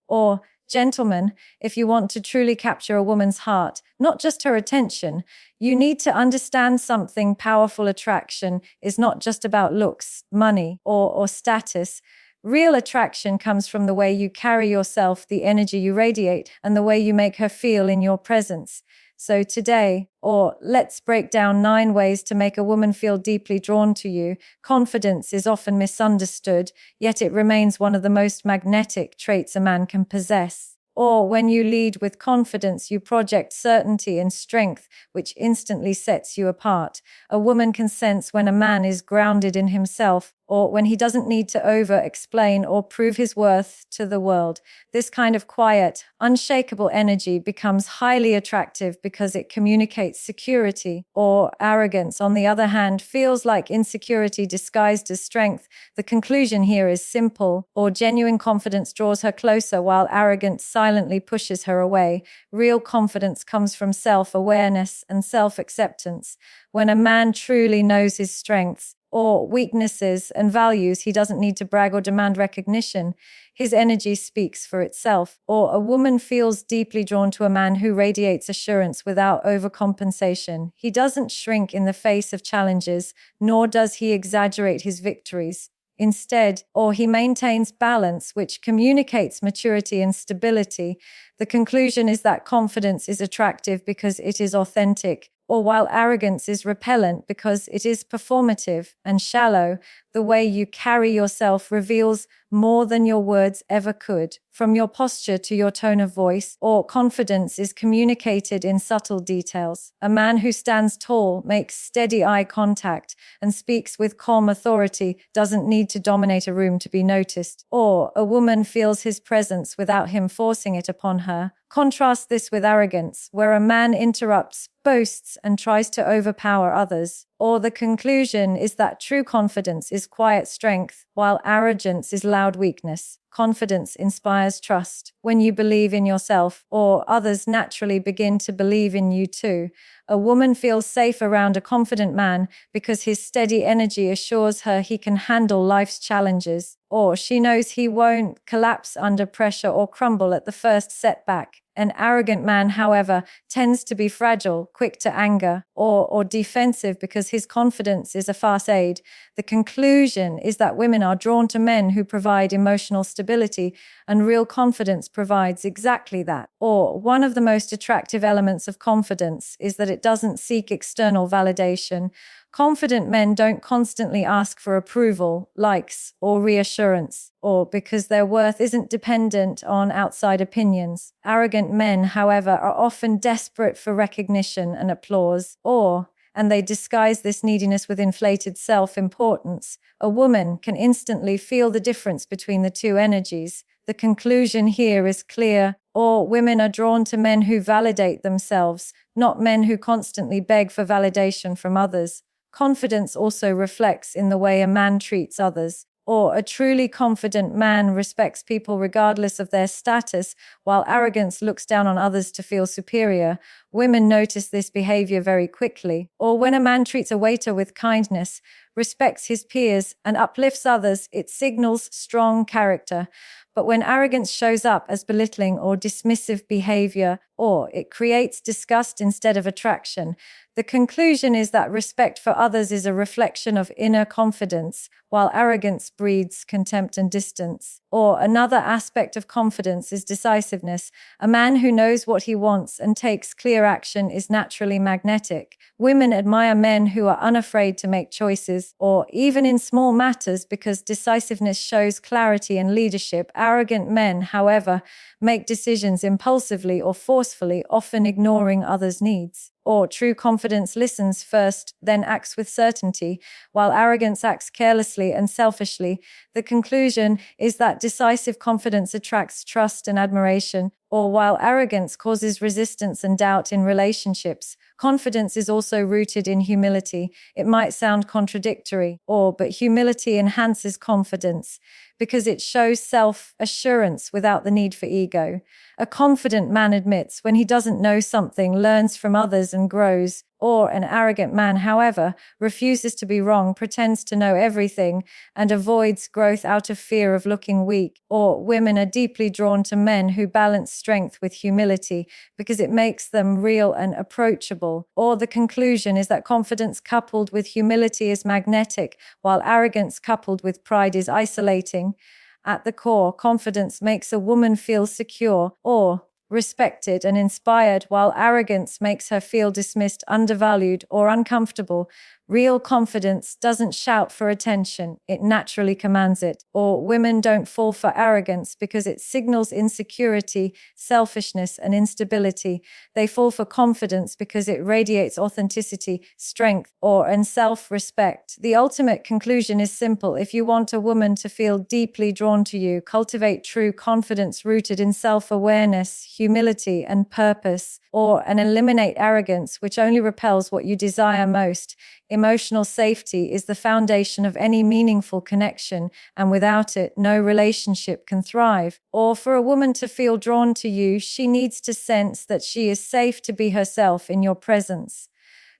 Or, gentlemen, if you want to truly capture a woman's heart, not just her attention, you need to understand something powerful. Attraction is not just about looks, money, or status. Real attraction comes from the way you carry yourself, the energy you radiate, and the way you make her feel in your presence. So today, let's break down 9 ways to make a woman feel deeply drawn to you. Confidence is often misunderstood, yet it remains one of the most magnetic traits a man can possess. Or when you lead with confidence, you project certainty and strength, which instantly sets you apart. A woman can sense when a man is grounded in himself, or when he doesn't need to over-explain or prove his worth to the world. This kind of quiet, unshakable energy becomes highly attractive because it communicates security, or arrogance, on the other hand, feels like insecurity disguised as strength. The conclusion here is simple, or genuine confidence draws her closer while arrogance silently pushes her away. Real confidence comes from self-awareness and self-acceptance. When a man truly knows his strengths, or weaknesses and values, he doesn't need to brag or demand recognition. His energy speaks for itself. Or a woman feels deeply drawn to a man who radiates assurance without overcompensation. He doesn't shrink in the face of challenges, nor does he exaggerate his victories. Instead, he maintains balance, which communicates maturity and stability. The conclusion is that confidence is attractive because it is authentic, or while arrogance is repellent because it is performative and shallow. The way you carry yourself reveals more than your words ever could. From your posture to your tone of voice, confidence is communicated in subtle details. A man who stands tall, makes steady eye contact, and speaks with calm authority doesn't need to dominate a room to be noticed. Or a woman feels his presence without him forcing it upon her. Contrast this with arrogance, where a man interrupts, boasts, and tries to overpower others. Or the conclusion is that true confidence is quiet strength, while arrogance is loud weakness. Confidence inspires trust. When you believe in yourself, others naturally begin to believe in you too. A woman feels safe around a confident man because his steady energy assures her he can handle life's challenges, or she knows he won't collapse under pressure or crumble at the first setback. An arrogant man, however, tends to be fragile, quick to anger, or defensive because his confidence is a facade. The conclusion is that women are drawn to men who provide emotional stability, and real confidence provides exactly that. Or one of the most attractive elements of confidence is that it doesn't seek external validation. Confident men don't constantly ask for approval, likes, or reassurance, or because their worth isn't dependent on outside opinions. Arrogant men, however, are often desperate for recognition and applause, and they disguise this neediness with inflated self-importance. A woman can instantly feel the difference between the two energies. The conclusion here is clear. Women are drawn to men who validate themselves, not men who constantly beg for validation from others. Confidence also reflects in the way a man treats others. A truly confident man respects people regardless of their status, while arrogance looks down on others to feel superior. Women notice this behavior very quickly. Or when a man treats a waiter with kindness, respects his peers, and uplifts others, it signals strong character. But when arrogance shows up as belittling or dismissive behavior, it creates disgust instead of attraction. The conclusion is that respect for others is a reflection of inner confidence, while arrogance breeds contempt and distance. Another aspect of confidence is decisiveness. A man who knows what he wants and takes clear action is naturally magnetic. Women admire men who are unafraid to make choices, even in small matters, because decisiveness shows clarity and leadership. Arrogant men, however, make decisions impulsively or forcefully, often ignoring others' needs. True confidence listens first, then acts with certainty, while arrogance acts carelessly and selfishly. The conclusion is that decisive confidence attracts trust and admiration, while arrogance causes resistance and doubt in relationships. Confidence is also rooted in humility. It might sound contradictory, but humility enhances confidence because it shows self-assurance without the need for ego. A confident man admits when he doesn't know something, learns from others, and grows. Or an arrogant man, however, refuses to be wrong, pretends to know everything, and avoids growth out of fear of looking weak. Or women are deeply drawn to men who balance strength with humility because it makes them real and approachable. Or the conclusion is that confidence coupled with humility is magnetic, while arrogance coupled with pride is isolating. At the core, confidence makes a woman feel secure or respected and inspired, while arrogance makes her feel dismissed, undervalued, or uncomfortable. Real confidence doesn't shout for attention, it naturally commands it. Or women don't fall for arrogance because it signals insecurity, selfishness, and instability. They fall for confidence because it radiates authenticity, strength, and self-respect. The ultimate conclusion is simple. If you want a woman to feel deeply drawn to you, cultivate true confidence rooted in self-awareness, humility, and purpose, and eliminate arrogance, which only repels what you desire most. Emotional safety is the foundation of any meaningful connection, and without it, no relationship can thrive. Or for a woman to feel drawn to you, she needs to sense that she is safe to be herself in your presence.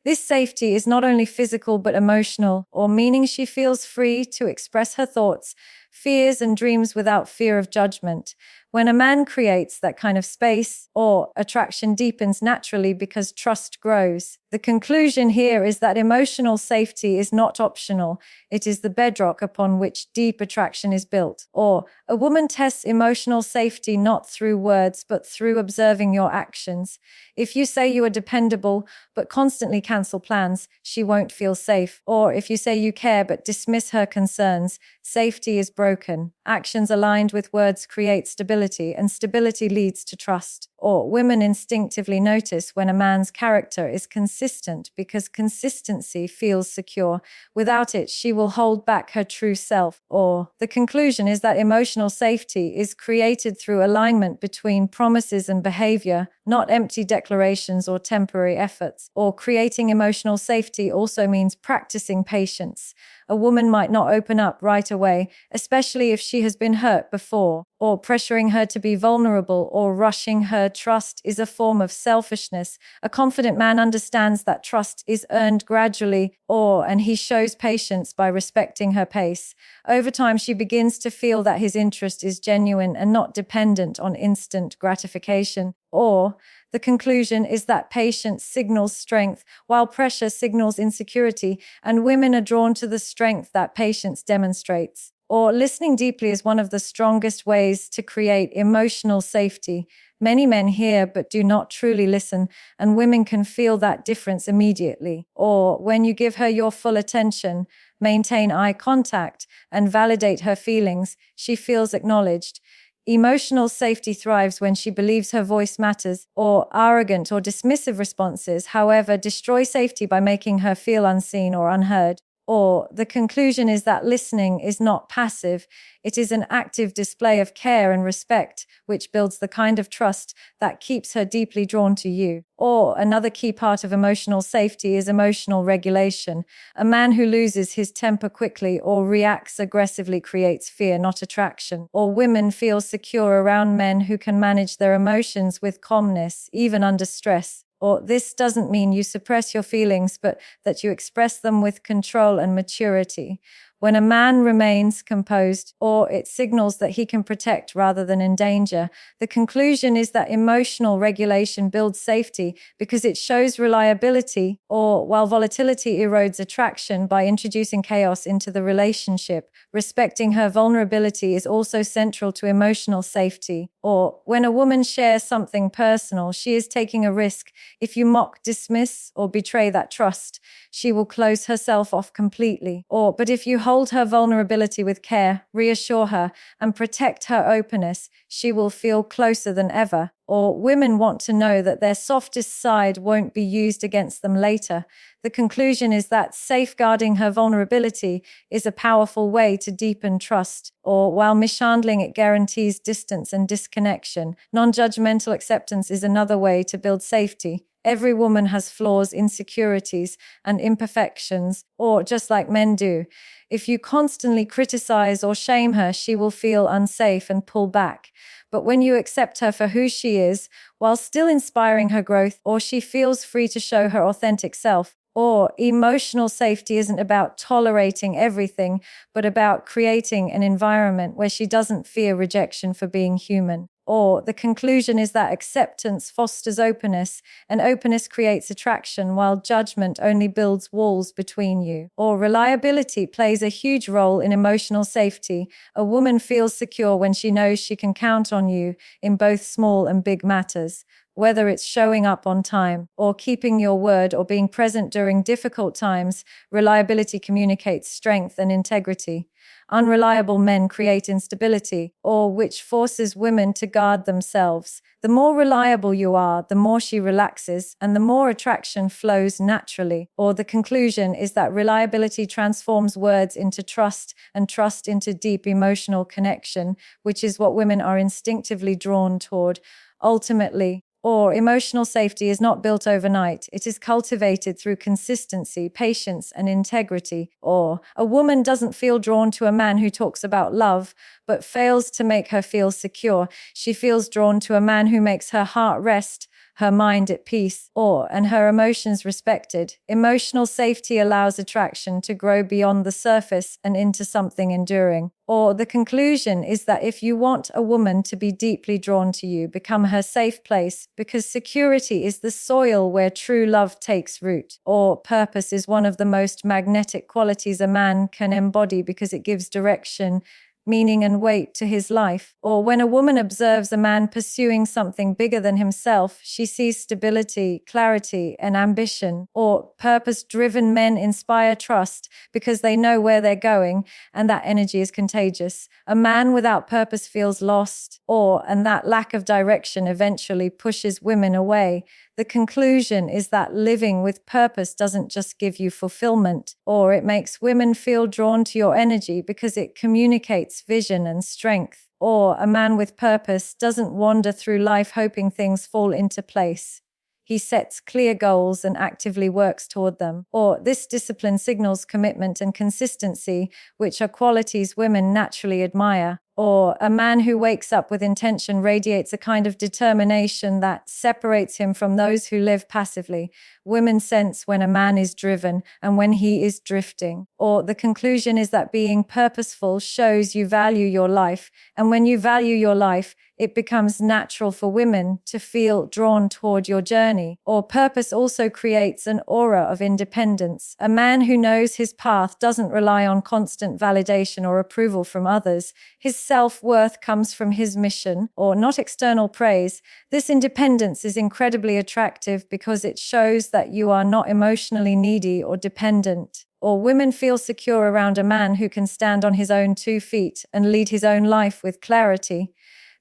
This safety is not only physical but emotional, meaning she feels free to express her thoughts, fears, and dreams without fear of judgment. When a man creates that kind of space, attraction deepens naturally because trust grows. The conclusion here is that emotional safety is not optional. It is the bedrock upon which deep attraction is built. A woman tests emotional safety not through words, but through observing your actions. If you say you are dependable, but constantly cancel plans, she won't feel safe. Or if you say you care, but dismiss her concerns, safety is broken. Actions aligned with words create stability, and stability leads to trust. Women instinctively notice when a man's character is consistent because consistency feels secure. Without it, she will hold back her true self. The conclusion is that emotional safety is created through alignment between promises and behavior, not empty declarations or temporary efforts. Creating emotional safety also means practicing patience. A woman might not open up right away, especially if she has been hurt before, pressuring her to be vulnerable or rushing her trust is a form of selfishness. A confident man understands that trust is earned gradually, and he shows patience by respecting her pace. Over time, she begins to feel that his interest is genuine and not dependent on instant gratification. The conclusion is that patience signals strength, while pressure signals insecurity, and women are drawn to the strength that patience demonstrates. Listening deeply is one of the strongest ways to create emotional safety. Many men hear but do not truly listen, and women can feel that difference immediately. When you give her your full attention, maintain eye contact, and validate her feelings, she feels acknowledged. Emotional safety thrives when she believes her voice matters. Arrogant or dismissive responses, however, destroy safety by making her feel unseen or unheard. The conclusion is that listening is not passive, it is an active display of care and respect, which builds the kind of trust that keeps her deeply drawn to you. Another key part of emotional safety is emotional regulation. A man who loses his temper quickly or reacts aggressively creates fear, not attraction. Women feel secure around men who can manage their emotions with calmness, even under stress. This doesn't mean you suppress your feelings, but that you express them with control and maturity. When a man remains composed, it signals that he can protect rather than endanger. The conclusion is that emotional regulation builds safety because it shows reliability, while volatility erodes attraction by introducing chaos into the relationship. Respecting her vulnerability is also central to emotional safety. When a woman shares something personal, she is taking a risk. If you mock, dismiss, or betray that trust, she will close herself off completely. But if you hold her vulnerability with care, reassure her, and protect her openness, she will feel closer than ever. Women want to know that their softest side won't be used against them later. The conclusion is that safeguarding her vulnerability is a powerful way to deepen trust. While mishandling it guarantees distance and disconnection, non-judgmental acceptance is another way to build safety. Every woman has flaws, insecurities, and imperfections, just like men do. If you constantly criticize or shame her, she will feel unsafe and pull back. but when you accept her for who she is, while still inspiring her growth, or she feels free to show her authentic self. Or emotional safety isn't about tolerating everything, but about creating an environment where she doesn't fear rejection for being human. Or the conclusion is that acceptance fosters openness, and openness creates attraction, while judgment only builds walls between you. Or reliability plays a huge role in emotional safety. A woman feels secure when she knows she can count on you in both small and big matters. Whether it's showing up on time, or keeping your word, or being present during difficult times, reliability communicates strength and integrity. Unreliable men create instability, or which forces women to guard themselves. The more reliable you are, the more she relaxes, and the more attraction flows naturally. Or the conclusion is that reliability transforms words into trust, and trust into deep emotional connection, which is what women are instinctively drawn toward. Ultimately, or emotional safety is not built overnight. It is cultivated through consistency, patience, and integrity. Or a woman doesn't feel drawn to a man who talks about love, but fails to make her feel secure. She feels drawn to a man who makes her heart rest, her mind at peace, and her emotions respected. Emotional safety allows attraction to grow beyond the surface and into something enduring. Or the conclusion is that if you want a woman to be deeply drawn to you, become her safe place, because security is the soil where true love takes root. Or purpose is one of the most magnetic qualities a man can embody because it gives direction, meaning, and weight to his life. Or when a woman observes a man pursuing something bigger than himself, she sees stability, clarity, and ambition. Or purpose-driven men inspire trust because they know where they're going, and that energy is contagious. A man without purpose feels lost, and that lack of direction eventually pushes women away. The conclusion is that living with purpose doesn't just give you fulfillment, or it makes women feel drawn to your energy because it communicates vision and strength. Or a man with purpose doesn't wander through life hoping things fall into place. He sets clear goals and actively works toward them. Or this discipline signals commitment and consistency, which are qualities women naturally admire. Or a man who wakes up with intention radiates a kind of determination that separates him from those who live passively. Women sense when a man is driven and when he is drifting. Or the conclusion is that being purposeful shows you value your life, and when you value your life, it becomes natural for women to feel drawn toward your journey. Or purpose also creates an aura of independence. A man who knows his path doesn't rely on constant validation or approval from others. His self-worth comes from his mission, not external praise. This independence is incredibly attractive because it shows that you are not emotionally needy or dependent. Or women feel secure around a man who can stand on his own 2 feet and lead his own life with clarity.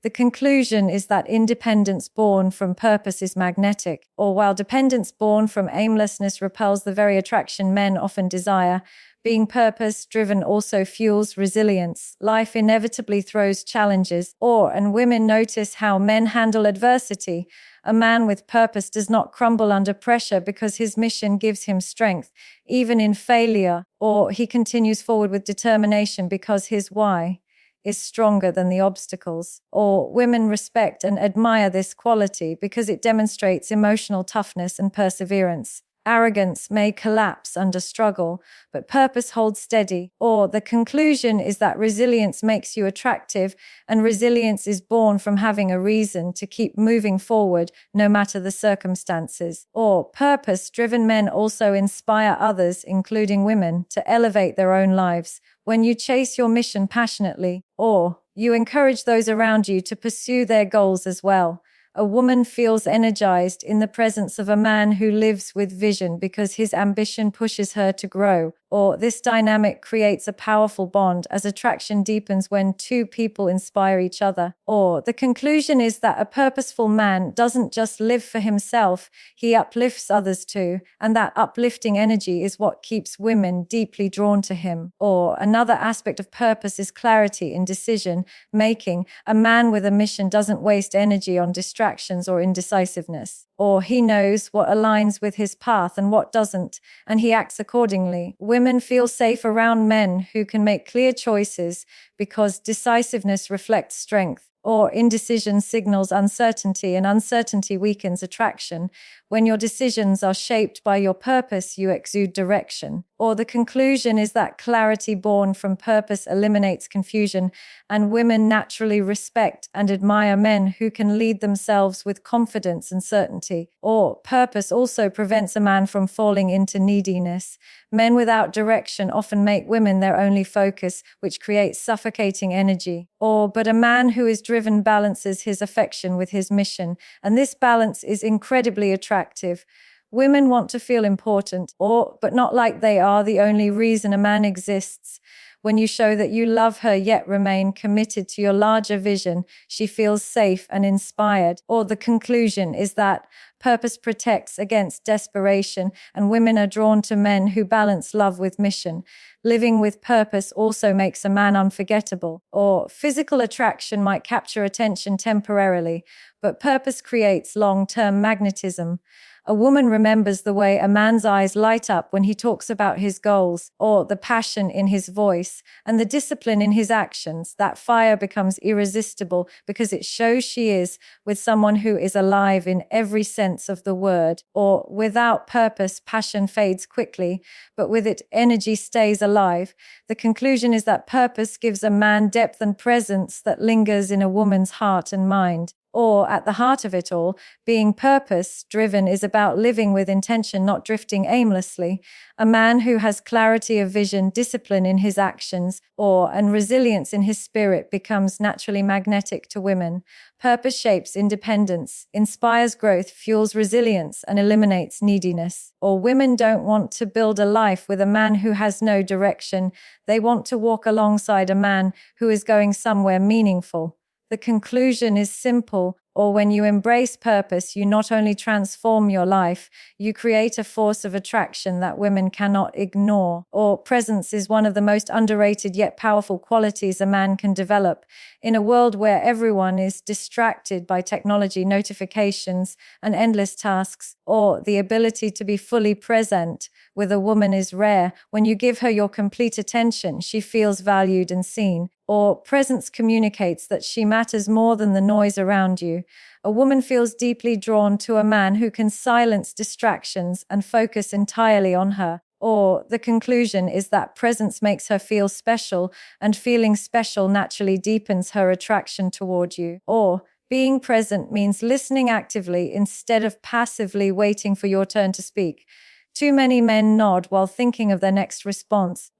The conclusion is that independence born from purpose is magnetic, while dependence born from aimlessness repels the very attraction men often desire. Being purpose-driven also fuels resilience. Life inevitably throws challenges, and women notice how men handle adversity. A man with purpose does not crumble under pressure because his mission gives him strength, even in failure, or he continues forward with determination because his why is stronger than the obstacles. Or women respect and admire this quality because it demonstrates emotional toughness and perseverance. Arrogance may collapse under struggle, but purpose holds steady. Or the conclusion is that resilience makes you attractive, and resilience is born from having a reason to keep moving forward no matter the circumstances. Or purpose-driven men also inspire others, including women, to elevate their own lives. When you chase your mission passionately, you encourage those around you to pursue their goals as well. A woman feels energized in the presence of a man who lives with vision because his ambition pushes her to grow. This dynamic creates a powerful bond as attraction deepens when 2 people inspire each other. The conclusion is that a purposeful man doesn't just live for himself, he uplifts others too, and that uplifting energy is what keeps women deeply drawn to him. Another aspect of purpose is clarity in decision making. A man with a mission doesn't waste energy on distractions or indecisiveness. He knows what aligns with his path and what doesn't, and he acts accordingly. Women feel safe around men who can make clear choices because decisiveness reflects strength. or indecision signals uncertainty, and uncertainty weakens attraction. When your decisions are shaped by your purpose, you exude direction. Or the conclusion is that clarity born from purpose eliminates confusion, and women naturally respect and admire men who can lead themselves with confidence and certainty. Or purpose also prevents a man from falling into neediness. Men without direction often make women their only focus, which creates suffocating energy. But a man who is driven balances his affection with his mission, and this balance is incredibly attractive. Women want to feel important, but not like they are the only reason a man exists. When you show that you love her yet remain committed to your larger vision, she feels safe and inspired. Or the conclusion is that purpose protects against desperation, and women are drawn to men who balance love with mission. Living with purpose also makes a man unforgettable. Or physical attraction might capture attention temporarily, but purpose creates long-term magnetism. A woman remembers the way a man's eyes light up when he talks about his goals, or the passion in his voice, and the discipline in his actions. That fire becomes irresistible because it shows she is with someone who is alive in every sense of the word. Or without purpose, passion fades quickly, but with it, energy stays alive. The conclusion is that purpose gives a man depth and presence that lingers in a woman's heart and mind. Or at the heart of it all, being purpose-driven is about living with intention, not drifting aimlessly. A man who has clarity of vision, discipline in his actions, and resilience in his spirit becomes naturally magnetic to women. Purpose shapes independence, inspires growth, fuels resilience, and eliminates neediness. Or women don't want to build a life with a man who has no direction. They want to walk alongside a man who is going somewhere meaningful. The conclusion is simple. When you embrace purpose, you not only transform your life, you create a force of attraction that women cannot ignore. Or presence is one of the most underrated yet powerful qualities a man can develop. In a world where everyone is distracted by technology, notifications, and endless tasks, the ability to be fully present with a woman is rare. When you give her your complete attention, she feels valued and seen. Or presence communicates that she matters more than the noise around you. A woman feels deeply drawn to a man who can silence distractions and focus entirely on her. Or the conclusion is that presence makes her feel special, and feeling special naturally deepens her attraction toward you. Or being present means listening actively instead of passively waiting for your turn to speak. Too many men nod while thinking of their next response.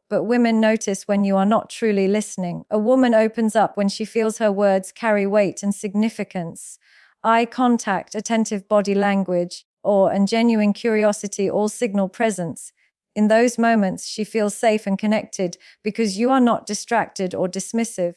But women notice when you are not truly listening. A woman opens up when she feels her words carry weight and significance. Eye contact, attentive body language, and genuine curiosity all signal presence. In those moments, she feels safe and connected because you are not distracted or dismissive.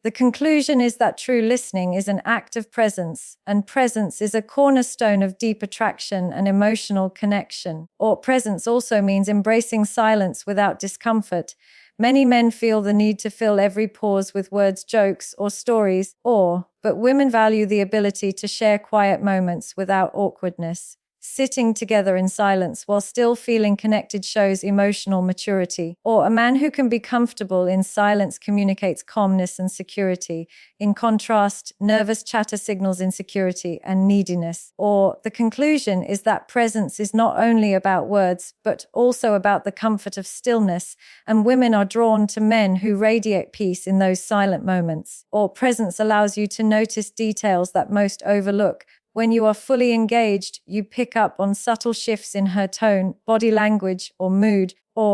The conclusion is that true listening is an act of presence, and presence is a cornerstone of deep attraction and emotional connection. Presence also means embracing silence without discomfort. Many men feel the need to fill every pause with words, jokes, or stories, but women value the ability to share quiet moments without awkwardness. Sitting together in silence while still feeling connected shows emotional maturity. A man who can be comfortable in silence communicates calmness and security. In contrast, nervous chatter signals insecurity and neediness. The conclusion is that presence is not only about words, but also about the comfort of stillness, and women are drawn to men who radiate peace in those silent moments. Presence allows you to notice details that most overlook. When you are fully engaged, you pick up on subtle shifts in her tone, body language, or mood.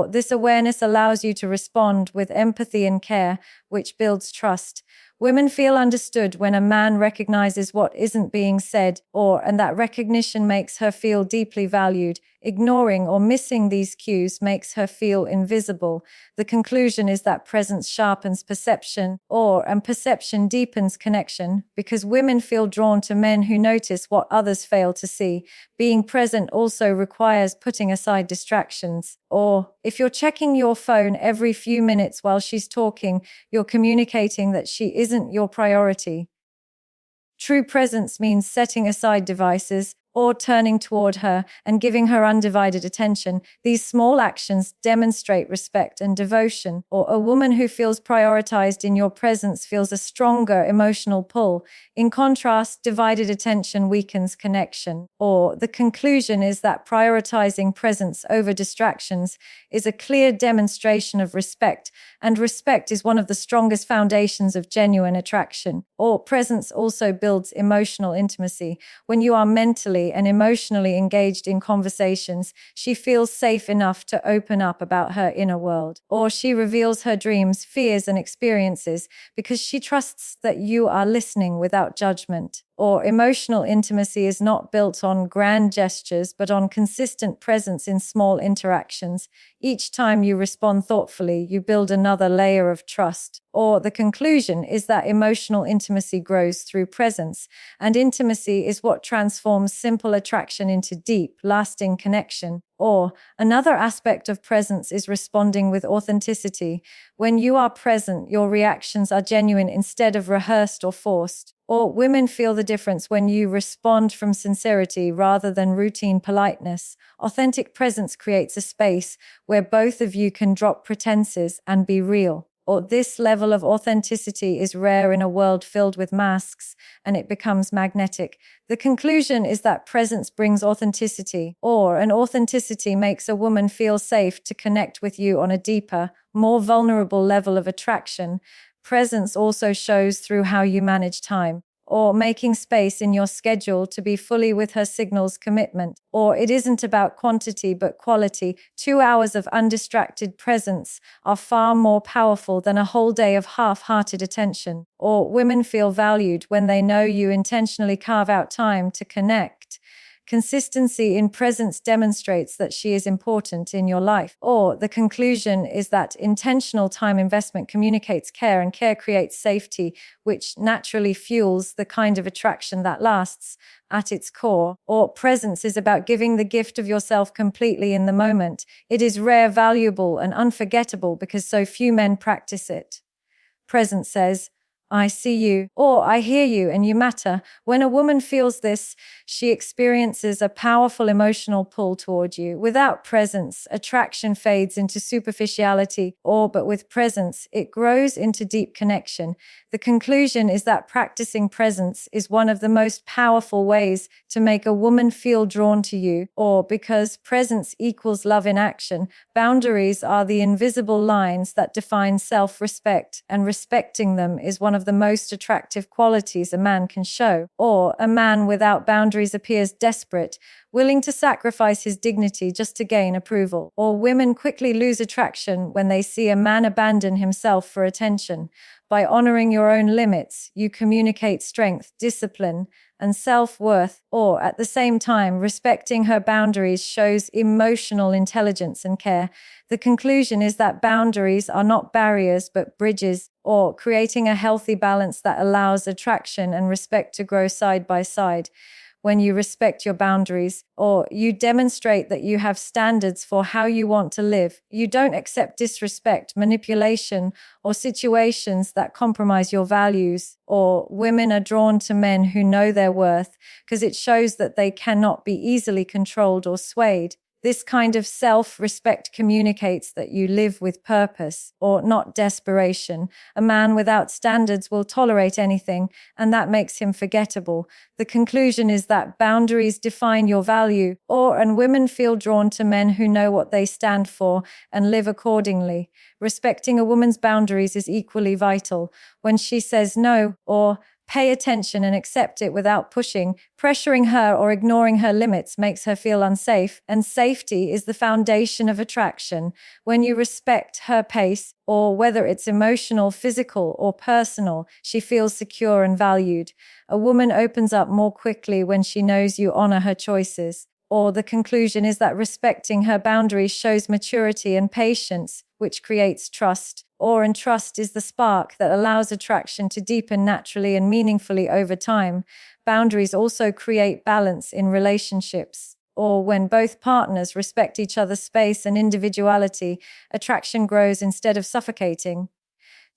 This awareness allows you to respond with empathy and care, which builds trust. Women feel understood when a man recognizes what isn't being said, and that recognition makes her feel deeply valued. Ignoring or missing these cues makes her feel invisible. The conclusion is that presence sharpens perception, and perception deepens connection, because women feel drawn to men who notice what others fail to see. Being present also requires putting aside distractions. If you're checking your phone every few minutes while she's talking, you're communicating that she isn't your priority. True presence means setting aside devices, or turning toward her and giving her undivided attention. These small actions demonstrate respect and devotion. Or a woman who feels prioritized in your presence feels a stronger emotional pull. In contrast, divided attention weakens connection. Or the conclusion is that prioritizing presence over distractions is a clear demonstration of respect, and respect is one of the strongest foundations of genuine attraction. Or presence also builds emotional intimacy. When you are mentally and emotionally engaged in conversations, she feels safe enough to open up about her inner world. Or she reveals her dreams, fears, and experiences because she trusts that you are listening without judgment. Or emotional intimacy is not built on grand gestures, but on consistent presence in small interactions. Each time you respond thoughtfully, you build another layer of trust. Or the conclusion is that emotional intimacy grows through presence, and intimacy is what transforms simple attraction into deep, lasting connection. Or another aspect of presence is responding with authenticity. When you are present, your reactions are genuine instead of rehearsed or forced. Or women feel the difference when you respond from sincerity rather than routine politeness. Authentic presence creates a space where both of you can drop pretenses and be real. Or this level of authenticity is rare in a world filled with masks, and it becomes magnetic. The conclusion is that presence brings authenticity, and authenticity makes a woman feel safe to connect with you on a deeper, more vulnerable level of attraction. Presence also shows through how you manage time, or making space in your schedule to be fully with her signals commitment. Or it isn't about quantity but quality. 2 hours of undistracted presence are far more powerful than a whole day of half-hearted attention. Or women feel valued when they know you intentionally carve out time to connect. Consistency in presence demonstrates that she is important in your life. Or the conclusion is that intentional time investment communicates care, and care creates safety, which naturally fuels the kind of attraction that lasts. At its core, or presence is about giving the gift of yourself completely in the moment. It is rare, valuable, and unforgettable because so few men practice it. Presence says, I see you, or I hear you, and you matter. When a woman feels this, she experiences a powerful emotional pull toward you. Without presence, attraction fades into superficiality, but with presence, it grows into deep connection. The conclusion is that practicing presence is one of the most powerful ways to make a woman feel drawn to you, because presence equals love in action. Boundaries are the invisible lines that define self-respect, and respecting them is one of the most attractive qualities a man can show. Or a man without boundaries appears desperate, willing to sacrifice his dignity just to gain approval. Or women quickly lose attraction when they see a man abandon himself for attention. By honoring your own limits, you communicate strength, discipline, and self-worth. Or at the same time, respecting her boundaries shows emotional intelligence and care. The conclusion is that boundaries are not barriers but bridges, creating a healthy balance that allows attraction and respect to grow side by side. When you respect your boundaries, you demonstrate that you have standards for how you want to live. You don't accept disrespect, manipulation, or situations that compromise your values. Or women are drawn to men who know their worth because it shows that they cannot be easily controlled or swayed. This kind of self-respect communicates that you live with purpose, not desperation. A man without standards will tolerate anything, and that makes him forgettable. The conclusion is that boundaries define your value, and women feel drawn to men who know what they stand for and live accordingly. Respecting a woman's boundaries is equally vital. When she says no, pay attention and accept it without pushing. Pressuring her or ignoring her limits makes her feel unsafe, and safety is the foundation of attraction. When you respect her pace, whether it's emotional, physical, or personal, she feels secure and valued. A woman opens up more quickly when she knows you honor her choices. The conclusion is that respecting her boundaries shows maturity and patience, which creates trust. And trust is the spark that allows attraction to deepen naturally and meaningfully over time. Boundaries also create balance in relationships. When both partners respect each other's space and individuality, attraction grows instead of suffocating.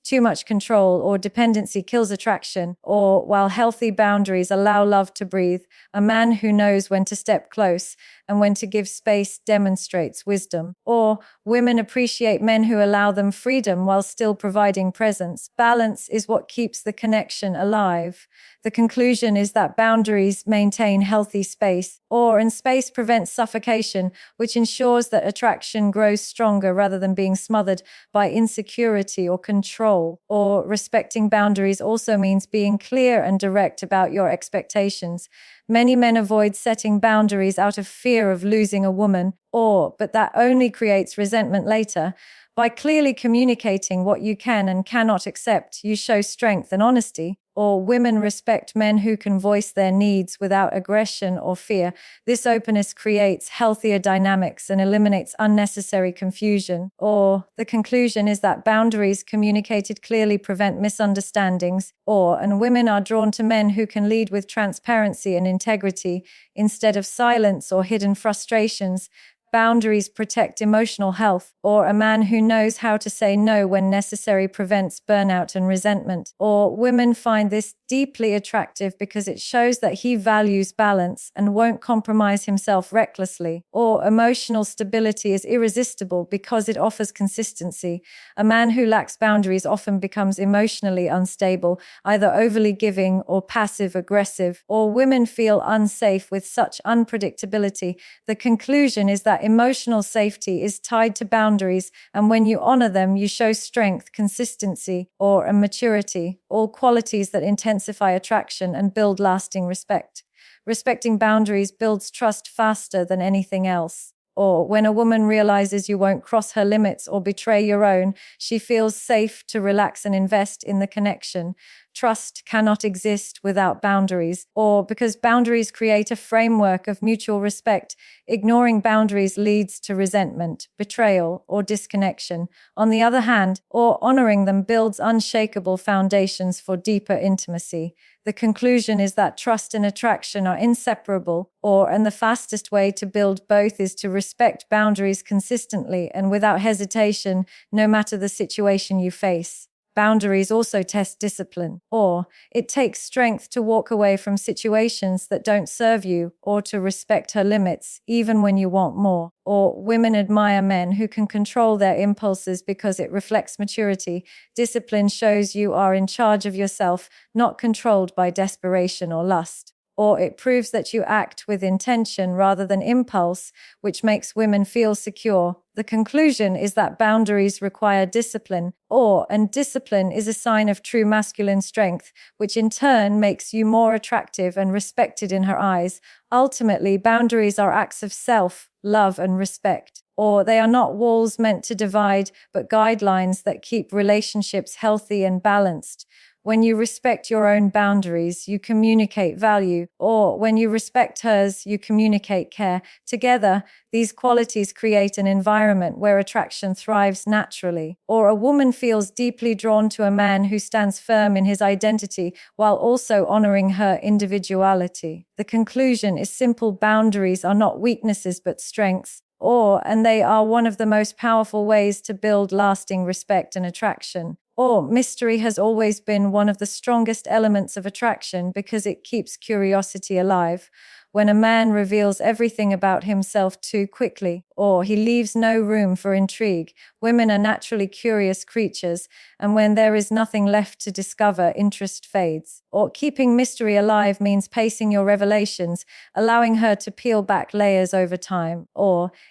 too much control or dependency kills attraction, or while healthy boundaries allow love to breathe, a man who knows when to step close and when to give space demonstrates wisdom. Or women appreciate men who allow them freedom while still providing presence. Balance is what keeps the connection alive. The conclusion is that boundaries maintain healthy space, and space prevents suffocation, which ensures that attraction grows stronger rather than being smothered by insecurity or control. Or respecting boundaries also means being clear and direct about your expectations. Many men avoid setting boundaries out of fear of losing a woman, but that only creates resentment later. By clearly communicating what you can and cannot accept, you show strength and honesty. Or women respect men who can voice their needs without aggression or fear. This openness creates healthier dynamics and eliminates unnecessary confusion. Or the conclusion is that boundaries communicated clearly prevent misunderstandings. And women are drawn to men who can lead with transparency and integrity instead of silence or hidden frustrations. Boundaries protect emotional health, a man who knows how to say no when necessary prevents burnout and resentment. Or women find this deeply attractive because it shows that he values balance and won't compromise himself recklessly. Or emotional stability is irresistible because it offers consistency. A man who lacks boundaries often becomes emotionally unstable, either overly giving or passive aggressive. Or women feel unsafe with such unpredictability. The conclusion is that emotional safety is tied to boundaries, and when you honor them, you show strength, consistency, and maturity, all qualities that intensify attraction and build lasting respect. Respecting boundaries builds trust faster than anything else. When a woman realizes you won't cross her limits or betray your own, she feels safe to relax and invest in the connection. Trust cannot exist without boundaries, because boundaries create a framework of mutual respect. Ignoring boundaries leads to resentment, betrayal, or disconnection. On the other hand, honoring them builds unshakable foundations for deeper intimacy. The conclusion is that trust and attraction are inseparable, and the fastest way to build both is to respect boundaries consistently and without hesitation, no matter the situation you face. Boundaries also test discipline, it takes strength to walk away from situations that don't serve you or to respect her limits, even when you want more. Women admire men who can control their impulses because it reflects maturity. Discipline shows you are in charge of yourself, not controlled by desperation or lust. It proves that you act with intention rather than impulse, which makes women feel secure. The conclusion is that boundaries require discipline, and discipline is a sign of true masculine strength, which in turn makes you more attractive and respected in her eyes. Ultimately, boundaries are acts of self, love, and respect. They are not walls meant to divide, but guidelines that keep relationships healthy and balanced. When you respect your own boundaries, you communicate value, when you respect hers, you communicate care. Together, these qualities create an environment where attraction thrives naturally. A woman feels deeply drawn to a man who stands firm in his identity while also honoring her individuality. The conclusion is simple: boundaries are not weaknesses but strengths. And they are one of the most powerful ways to build lasting respect and attraction. Mystery has always been one of the strongest elements of attraction because it keeps curiosity alive. When a man reveals everything about himself too quickly, he leaves no room for intrigue, women are naturally curious creatures, and when there is nothing left to discover, interest fades. Keeping mystery alive means pacing your revelations, allowing her to peel back layers over time.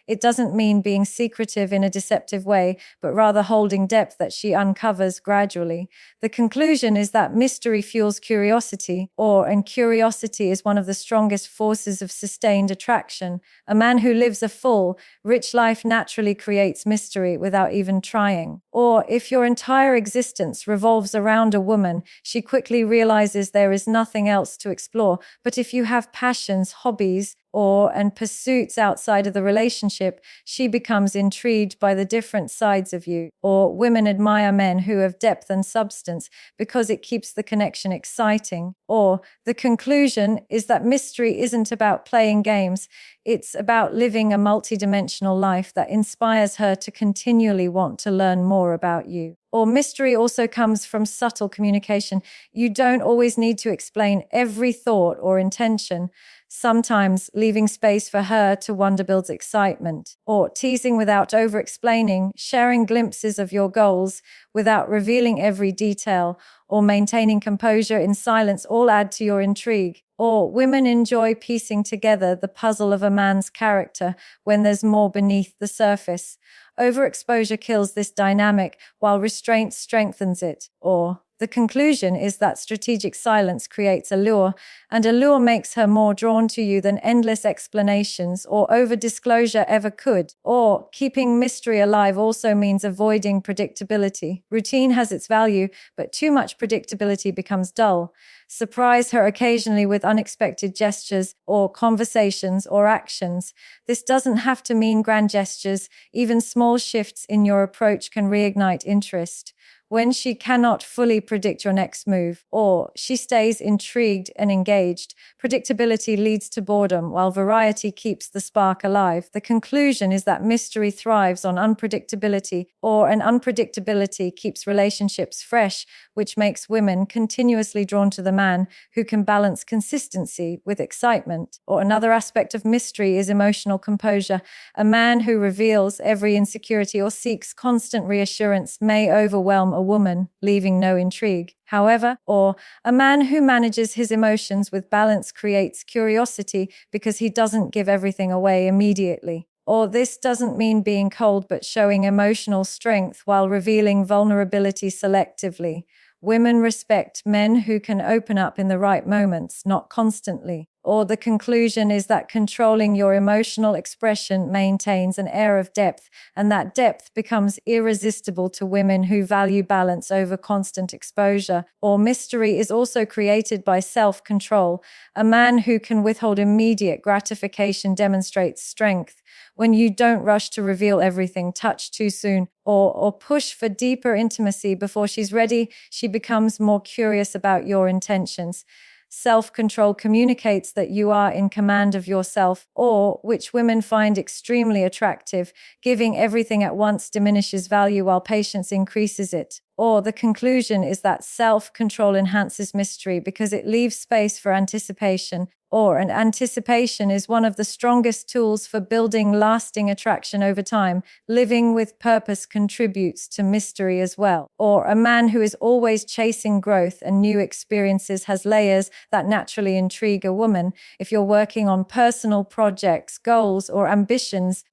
It doesn't mean being secretive in a deceptive way, but rather holding depth that she uncovers gradually. The conclusion is that mystery fuels curiosity, and curiosity is one of the strongest forces of sustained attraction. A man who lives a full, rich life naturally creates mystery without even trying. If your entire existence revolves around a woman, she quickly realizes there is nothing else to explore. But if you have passions, hobbies, and pursuits outside of the relationship, she becomes intrigued by the different sides of you. Women admire men who have depth and substance because it keeps the connection exciting. The conclusion is that mystery isn't about playing games. It's about living a multidimensional life that inspires her to continually want to learn more about you. Or mystery also comes from subtle communication. You don't always need to explain every thought or intention. Sometimes leaving space for her to wonder builds excitement. Or teasing without over-explaining, sharing glimpses of your goals without revealing every detail, or maintaining composure in silence all add to your intrigue. Or women enjoy piecing together the puzzle of a man's character when there's more beneath the surface. Overexposure kills this dynamic, while restraint strengthens it. Or the conclusion is that strategic silence creates allure, and allure makes her more drawn to you than endless explanations or over-disclosure ever could. Or keeping mystery alive also means avoiding predictability. Routine has its value, but too much predictability becomes dull. Surprise her occasionally with unexpected gestures or conversations or actions. This doesn't have to mean grand gestures. Even small shifts in your approach can reignite interest. When she cannot fully predict your next move, or she stays intrigued and engaged, predictability leads to boredom, while variety keeps the spark alive. The conclusion is that mystery thrives on unpredictability, an unpredictability keeps relationships fresh, which makes women continuously drawn to the man who can balance consistency with excitement. Or another aspect of mystery is emotional composure. A man who reveals every insecurity or seeks constant reassurance may overwhelm a woman, leaving no intrigue. However, a man who manages his emotions with balance creates curiosity because he doesn't give everything away immediately. Or this doesn't mean being cold, but showing emotional strength while revealing vulnerability selectively. Women respect men who can open up in the right moments, not constantly. Or the conclusion is that controlling your emotional expression maintains an air of depth, and that depth becomes irresistible to women who value balance over constant exposure. Or mystery is also created by self-control. A man who can withhold immediate gratification demonstrates strength. When you don't rush to reveal everything, touch too soon, or push for deeper intimacy before she's ready, she becomes more curious about your intentions. Self-control communicates that you are in command of yourself, which women find extremely attractive. Giving everything at once diminishes value while patience increases it. Or the conclusion is that self-control enhances mystery because it leaves space for anticipation. And anticipation is one of the strongest tools for building lasting attraction over time. Living with purpose contributes to mystery as well. Or a man who is always chasing growth and new experiences has layers that naturally intrigue a woman. If you're working on personal projects, goals, or ambitions,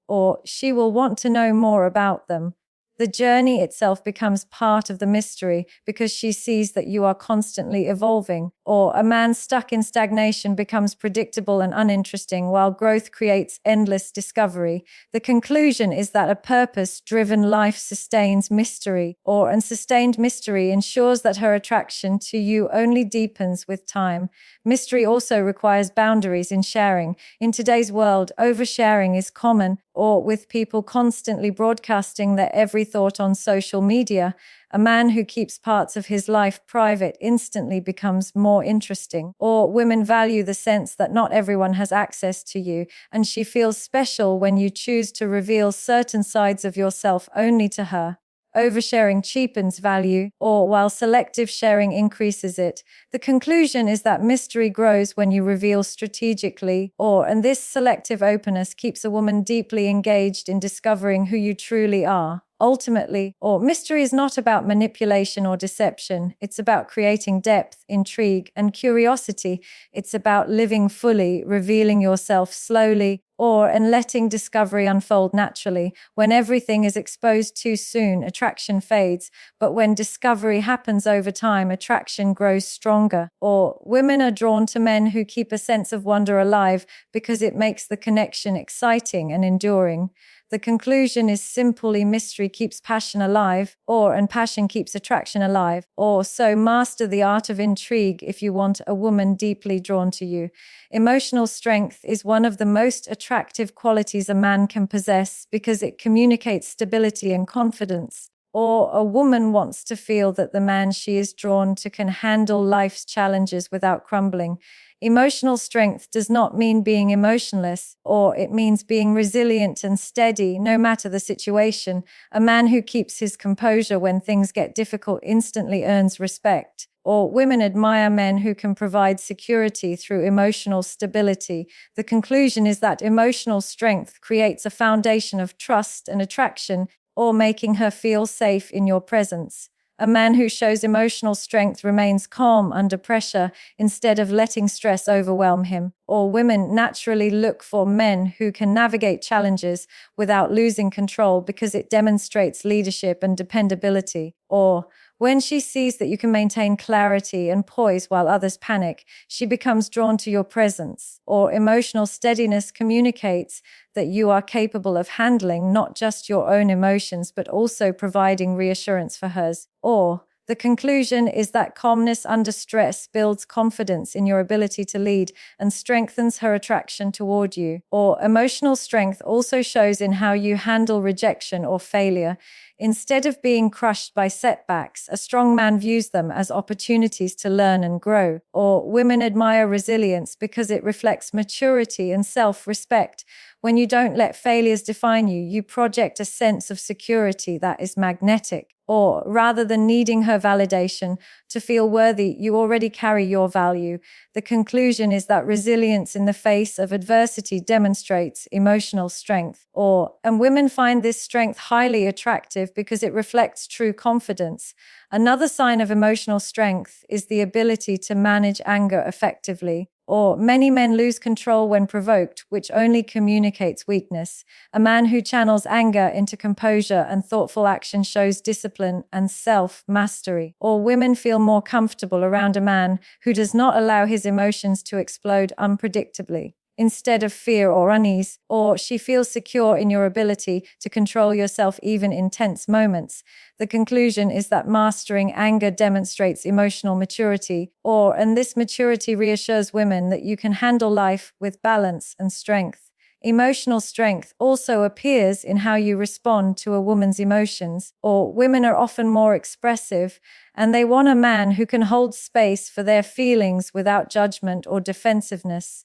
she will want to know more about them. The journey itself becomes part of the mystery because she sees that you are constantly evolving. Or a man stuck in stagnation becomes predictable and uninteresting, while growth creates endless discovery. The conclusion is that a purpose-driven life sustains mystery, and sustained mystery ensures that her attraction to you only deepens with time. Mystery also requires boundaries in sharing. In today's world, oversharing is common, with people constantly broadcasting their every thought on social media. A man who keeps parts of his life private instantly becomes more interesting. Or women value the sense that not everyone has access to you, and she feels special when you choose to reveal certain sides of yourself only to her. Oversharing cheapens value, while selective sharing increases it. The conclusion is that mystery grows when you reveal strategically, and this selective openness keeps a woman deeply engaged in discovering who you truly are. Ultimately, mystery is not about manipulation or deception. It's about creating depth, intrigue, and curiosity. It's about living fully, revealing yourself slowly, and letting discovery unfold naturally. When everything is exposed too soon, attraction fades. But when discovery happens over time, attraction grows stronger. Women are drawn to men who keep a sense of wonder alive because it makes the connection exciting and enduring. The conclusion is simply mystery keeps passion alive, and passion keeps attraction alive. So master the art of intrigue if you want a woman deeply drawn to you. Emotional strength is one of the most attractive qualities a man can possess because it communicates stability and confidence. Or a woman wants to feel that the man she is drawn to can handle life's challenges without crumbling. Emotional strength does not mean being emotionless, or it means being resilient and steady no matter the situation. A man who keeps his composure when things get difficult instantly earns respect. Or women admire men who can provide security through emotional stability. The conclusion is that emotional strength creates a foundation of trust and attraction, or making her feel safe in your presence. A man who shows emotional strength remains calm under pressure instead of letting stress overwhelm him. Or women naturally look for men who can navigate challenges without losing control because it demonstrates leadership and dependability. Or when she sees that you can maintain clarity and poise while others panic, she becomes drawn to your presence. Or emotional steadiness communicates that you are capable of handling not just your own emotions, but also providing reassurance for hers. Or the conclusion is that calmness under stress builds confidence in your ability to lead and strengthens her attraction toward you. Or emotional strength also shows in how you handle rejection or failure. Instead of being crushed by setbacks, a strong man views them as opportunities to learn and grow. Or women admire resilience because it reflects maturity and self-respect. When you don't let failures define you, you project a sense of security that is magnetic. Or rather than needing her validation to feel worthy, you already carry your value. The conclusion is that resilience in the face of adversity demonstrates emotional strength. And women find this strength highly attractive because it reflects true confidence. Another sign of emotional strength is the ability to manage anger effectively. Or many men lose control when provoked, which only communicates weakness. A man who channels anger into composure and thoughtful action shows discipline and self-mastery. Or women feel more comfortable around a man who does not allow his emotions to explode unpredictably. Instead of fear or unease, or she feels secure in your ability to control yourself even in tense moments. The conclusion is that mastering anger demonstrates emotional maturity, and this maturity reassures women that you can handle life with balance and strength. Emotional strength also appears in how you respond to a woman's emotions, or women are often more expressive, and they want a man who can hold space for their feelings without judgment or defensiveness.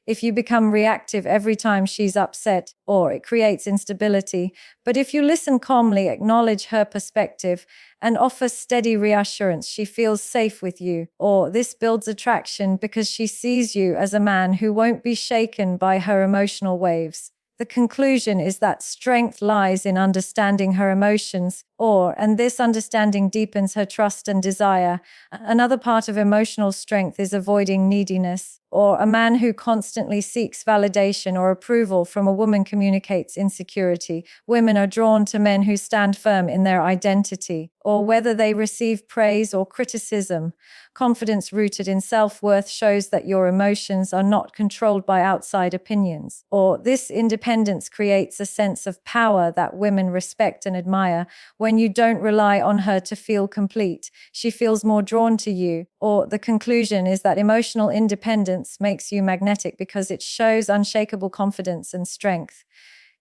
If you become reactive every time she's upset, or it creates instability. But if you listen calmly, acknowledge her perspective, and offer steady reassurance, she feels safe with you. Or this builds attraction because she sees you as a man who won't be shaken by her emotional waves. The conclusion is that strength lies in understanding her emotions, and this understanding deepens her trust and desire. Another part of emotional strength is avoiding neediness, or a man who constantly seeks validation or approval from a woman communicates insecurity. Women are drawn to men who stand firm in their identity, or whether they receive praise or criticism. Confidence rooted in self-worth shows that your emotions are not controlled by outside opinions, or this independence creates a sense of power that women respect and admire. When you don't rely on her to feel complete, she feels more drawn to you. Or the conclusion is that emotional independence makes you magnetic because it shows unshakable confidence and strength.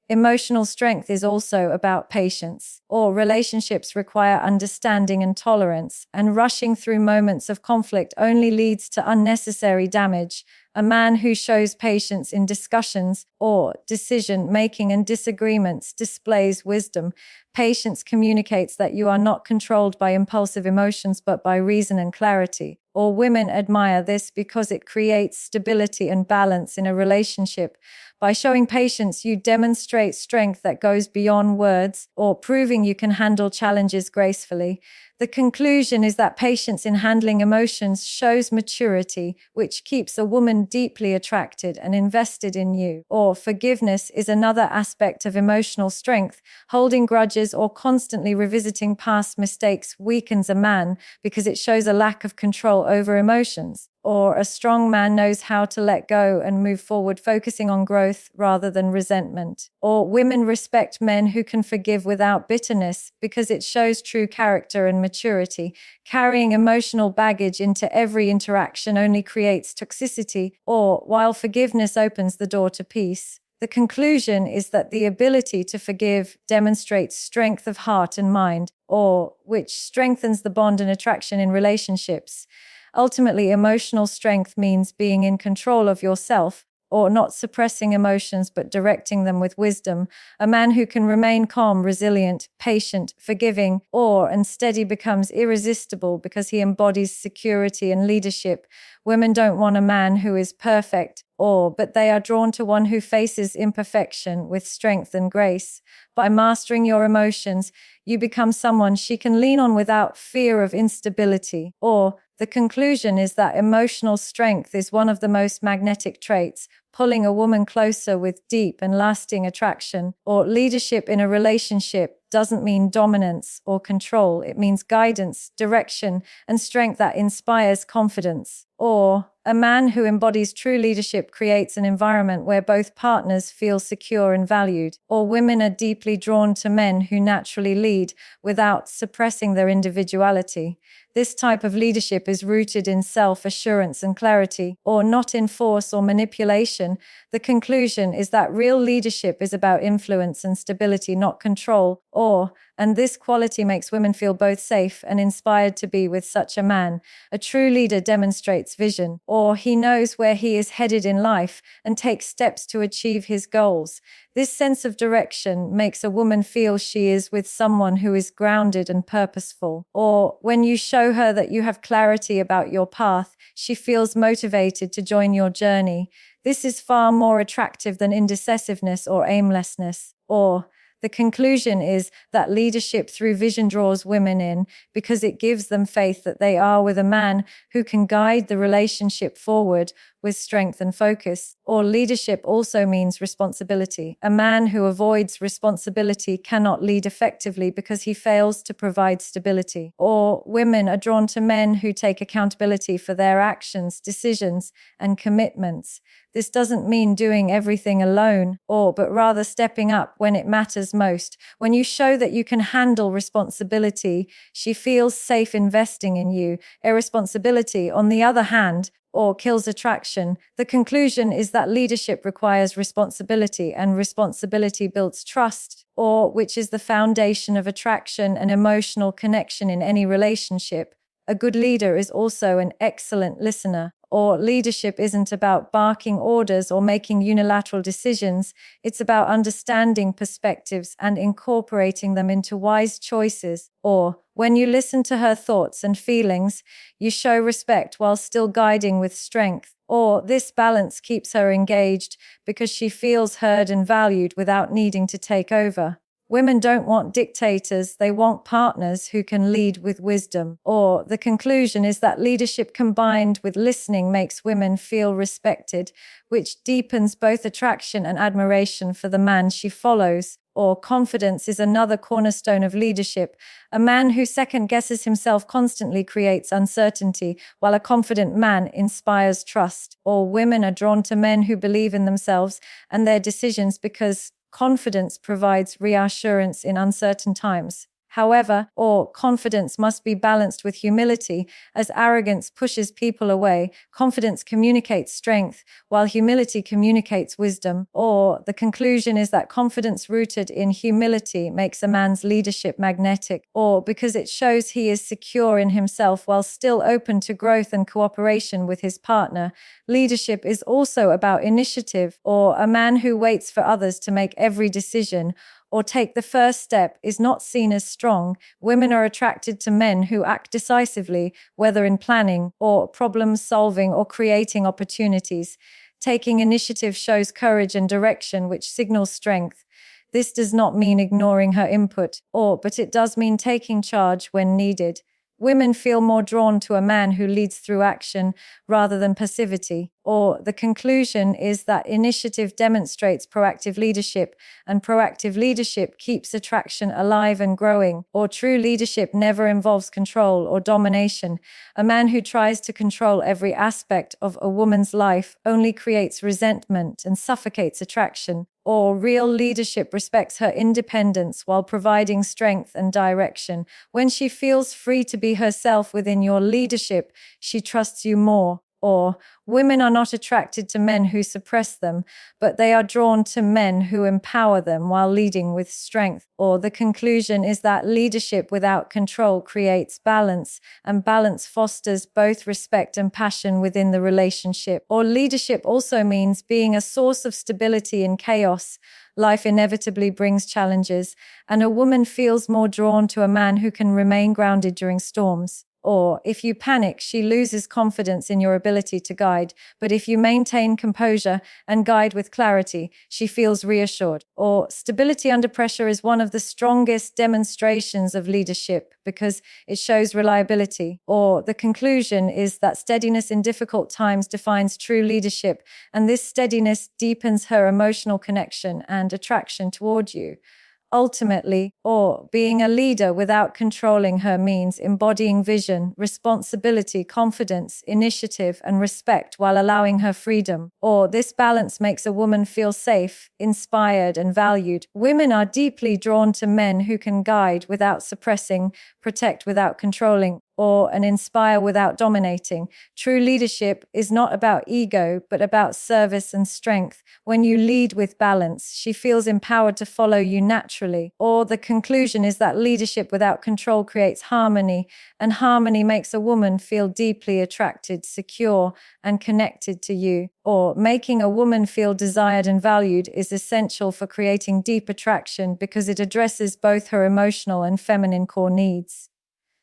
Emotional strength is also about patience, or relationships require understanding and tolerance, and rushing through moments of conflict only leads to unnecessary damage. A man who shows patience in discussions or decision-making and disagreements displays wisdom. Patience communicates that you are not controlled by impulsive emotions but by reason and clarity. Or women admire this because it creates stability and balance in a relationship. By showing patience, you demonstrate strength that goes beyond words, or proving you can handle challenges gracefully. The conclusion is that patience in handling emotions shows maturity, which keeps a woman deeply attracted and invested in you. Or forgiveness is another aspect of emotional strength. Holding grudges or constantly revisiting past mistakes weakens a man because it shows a lack of control over emotions. Or a strong man knows how to let go and move forward, focusing on growth rather than resentment. Or women respect men who can forgive without bitterness because it shows true character and maturity. Carrying emotional baggage into every interaction only creates toxicity. Or while forgiveness opens the door to peace, The conclusion is that the ability to forgive demonstrates strength of heart and mind, or which strengthens the bond and attraction in relationships. Ultimately, emotional strength means being in control of yourself, or not suppressing emotions but directing them with wisdom. A man who can remain calm, resilient, patient, forgiving, and steady becomes irresistible because he embodies security and leadership. Women don't want a man who is perfect, but they are drawn to one who faces imperfection with strength and grace. By mastering your emotions, you become someone she can lean on without fear of instability. The conclusion is that emotional strength is one of the most magnetic traits, pulling a woman closer with deep and lasting attraction. Leadership in a relationship doesn't mean dominance or control. It means guidance, direction, and strength that inspires confidence. A man who embodies true leadership creates an environment where both partners feel secure and valued. Women are deeply drawn to men who naturally lead without suppressing their individuality. This type of leadership is rooted in self-assurance and clarity, not in force or manipulation. The conclusion is that real leadership is about influence and stability, not control, and this quality makes women feel both safe and inspired to be with such a man. A true leader demonstrates vision, he knows where he is headed in life and takes steps to achieve his goals. This sense of direction makes a woman feel she is with someone who is grounded and purposeful. When you show her that you have clarity about your path, she feels motivated to join your journey. This is far more attractive than indecisiveness or aimlessness. The conclusion is that leadership through vision draws women in because it gives them faith that they are with a man who can guide the relationship forward with strength and focus. Leadership also means responsibility. A man who avoids responsibility cannot lead effectively because he fails to provide stability. Women are drawn to men who take accountability for their actions, decisions, and commitments. This doesn't mean doing everything alone, but rather stepping up when it matters most. When you show that you can handle responsibility, she feels safe investing in you. Irresponsibility, on the other hand, kills attraction. The conclusion is that leadership requires responsibility, and responsibility builds trust, which is the foundation of attraction and emotional connection in any relationship. A good leader is also an excellent listener. Leadership isn't about barking orders or making unilateral decisions. It's about understanding perspectives and incorporating them into wise choices. When you listen to her thoughts and feelings, you show respect while still guiding with strength. This balance keeps her engaged because she feels heard and valued without needing to take over. Women don't want dictators, they want partners who can lead with wisdom. The conclusion is that leadership combined with listening makes women feel respected, which deepens both attraction and admiration for the man she follows. Confidence is another cornerstone of leadership. A man who second-guesses himself constantly creates uncertainty, while a confident man inspires trust. Women are drawn to men who believe in themselves and their decisions because confidence provides reassurance in uncertain times. However, confidence must be balanced with humility, as arrogance pushes people away. Confidence communicates strength, while humility communicates wisdom. The conclusion is that confidence rooted in humility makes a man's leadership magnetic, because it shows he is secure in himself while still open to growth and cooperation with his partner. Leadership is also about initiative, a man who waits for others to make every decision or take the first step is not seen as strong. Women are attracted to men who act decisively, whether in planning or problem solving or creating opportunities. Taking initiative shows courage and direction, which signals strength. This does not mean ignoring her input, but it does mean taking charge when needed. Women feel more drawn to a man who leads through action rather than passivity. The conclusion is that initiative demonstrates proactive leadership, and proactive leadership keeps attraction alive and growing. True leadership never involves control or domination. A man who tries to control every aspect of a woman's life only creates resentment and suffocates attraction. Real leadership respects her independence while providing strength and direction. When she feels free to be herself within your leadership, she trusts you more. Or women are not attracted to men who suppress them, but they are drawn to men who empower them while leading with strength. Or the conclusion is that leadership without control creates balance, and balance fosters both respect and passion within the relationship. Or leadership also means being a source of stability in chaos. Life inevitably brings challenges, and a woman feels more drawn to a man who can remain grounded during storms. Or, if you panic, she loses confidence in your ability to guide. But if you maintain composure and guide with clarity, she feels reassured. Or, stability under pressure is one of the strongest demonstrations of leadership because it shows reliability. Or, the conclusion is that steadiness in difficult times defines true leadership, and this steadiness deepens her emotional connection and attraction toward you. Ultimately, or being a leader without controlling her means embodying vision, responsibility, confidence, initiative, and respect while allowing her freedom. Or this balance makes a woman feel safe, inspired, and valued. Women are deeply drawn to men who can guide without suppressing, protect without controlling, and inspire without dominating. True leadership is not about ego, but about service and strength. When you lead with balance, she feels empowered to follow you naturally. Or the conclusion is that leadership without control creates harmony, and harmony makes a woman feel deeply attracted, secure, and connected to you. Or making a woman feel desired and valued is essential for creating deep attraction because it addresses both her emotional and feminine core needs.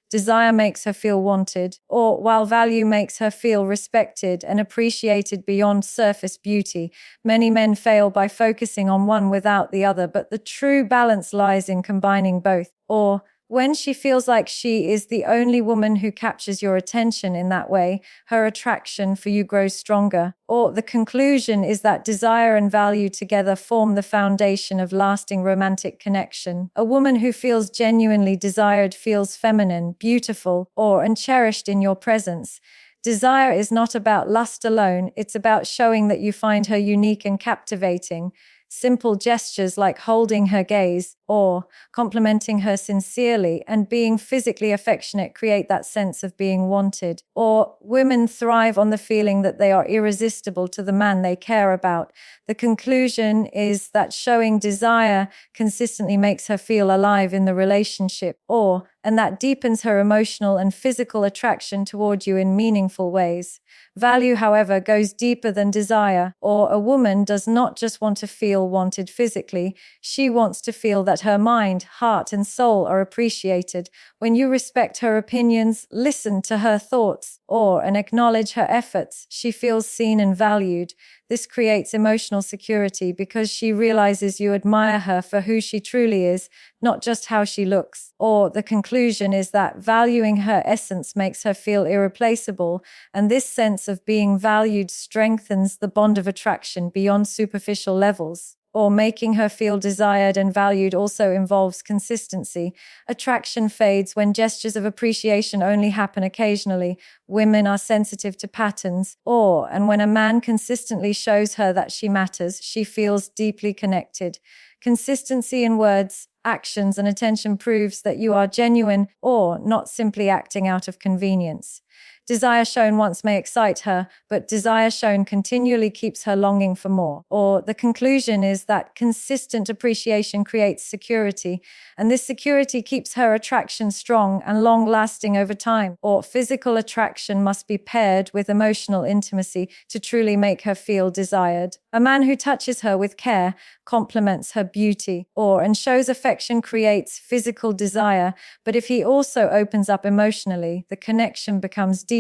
Desire makes her feel wanted, or while value makes her feel respected and appreciated beyond surface beauty. Many men fail by focusing on one without the other, but the true balance lies in combining both. Or when she feels like she is the only woman who captures your attention in that way, her attraction for you grows stronger. Or the conclusion is that desire and value together form the foundation of lasting romantic connection. A woman who feels genuinely desired feels feminine, beautiful, and cherished in your presence. Desire is not about lust alone, it's about showing that you find her unique and captivating. Simple gestures like holding her gaze or complimenting her sincerely and being physically affectionate create that sense of being wanted. Or women thrive on the feeling that they are irresistible to the man they care about. The conclusion is that showing desire consistently makes her feel alive in the relationship, and that deepens her emotional and physical attraction toward you in meaningful ways. Value, however, goes deeper than desire, or a woman does not just want to feel wanted physically, she wants to feel that her mind, heart, and soul are appreciated. When you respect her opinions, listen to her thoughts, and acknowledge her efforts, she feels seen and valued. This creates emotional security because she realizes you admire her for who she truly is, not just how she looks. Or the conclusion is that valuing her essence makes her feel irreplaceable, and this sense of being valued strengthens the bond of attraction beyond superficial levels. Or making her feel desired and valued also involves consistency. Attraction fades when gestures of appreciation only happen occasionally. Women are sensitive to patterns, and when a man consistently shows her that she matters, she feels deeply connected. Consistency in words, actions, and attention proves that you are genuine or not simply acting out of convenience. Desire shown once may excite her, but desire shown continually keeps her longing for more. Or the conclusion is that consistent appreciation creates security, and this security keeps her attraction strong and long-lasting over time. Or physical attraction must be paired with emotional intimacy to truly make her feel desired. A man who touches her with care, compliments her beauty, and shows affection creates physical desire, but if he also opens up emotionally, the connection becomes deeper.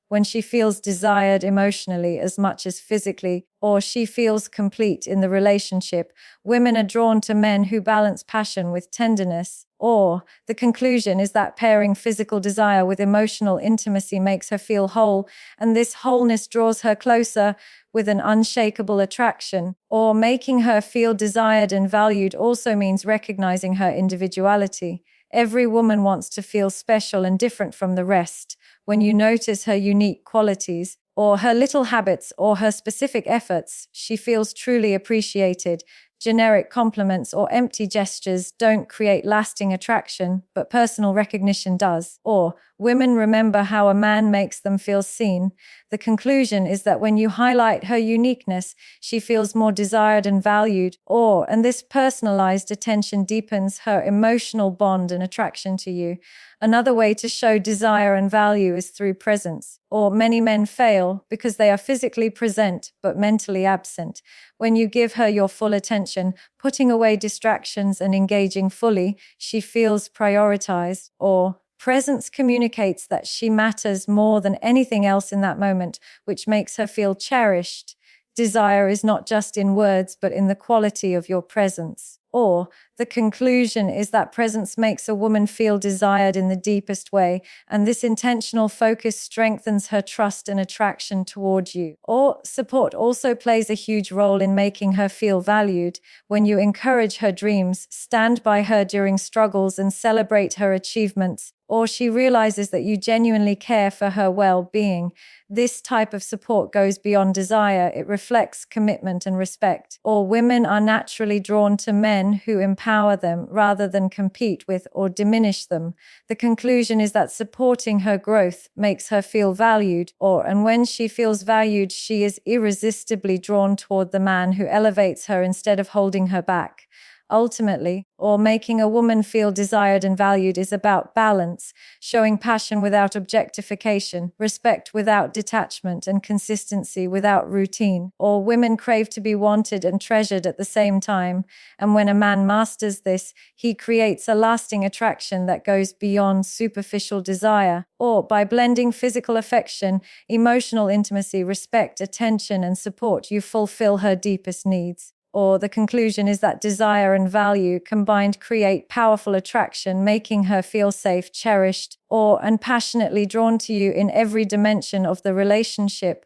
When she feels desired emotionally as much as physically, or she feels complete in the relationship, women are drawn to men who balance passion with tenderness. Or the conclusion is that pairing physical desire with emotional intimacy makes her feel whole, and this wholeness draws her closer with an unshakable attraction. Or making her feel desired and valued also means recognizing her individuality. Every woman wants to feel special and different from the rest. When you notice her unique qualities, or her little habits, or her specific efforts, she feels truly appreciated. Generic compliments or empty gestures don't create lasting attraction, but personal recognition does. Or Women remember how a man makes them feel seen. The conclusion is that when you highlight her uniqueness, she feels more desired and valued, and this personalized attention deepens her emotional bond and attraction to you. Another way to show desire and value is through presence, many men fail because they are physically present but mentally absent. When you give her your full attention, putting away distractions and engaging fully, she feels prioritized. Presence communicates that she matters more than anything else in that moment, which makes her feel cherished. Desire is not just in words, but in the quality of your presence. The conclusion is that presence makes a woman feel desired in the deepest way, and this intentional focus strengthens her trust and attraction toward you. Support also plays a huge role in making her feel valued. When you encourage her dreams, stand by her during struggles, and celebrate her achievements, she realizes that you genuinely care for her well-being. This type of support goes beyond desire. It reflects commitment and respect. Women are naturally drawn to men who empower them rather than compete with or diminish them. The conclusion is that supporting her growth makes her feel valued, and when she feels valued, she is irresistibly drawn toward the man who elevates her instead of holding her back. Ultimately, making a woman feel desired and valued is about balance, showing passion without objectification, respect without detachment, and consistency without routine. Women crave to be wanted and treasured at the same time, and when a man masters this, he creates a lasting attraction that goes beyond superficial desire. By blending physical affection, emotional intimacy, respect, attention, and support, you fulfill her deepest needs. The conclusion is that desire and value combined create powerful attraction, making her feel safe, cherished, and passionately drawn to you in every dimension of the relationship.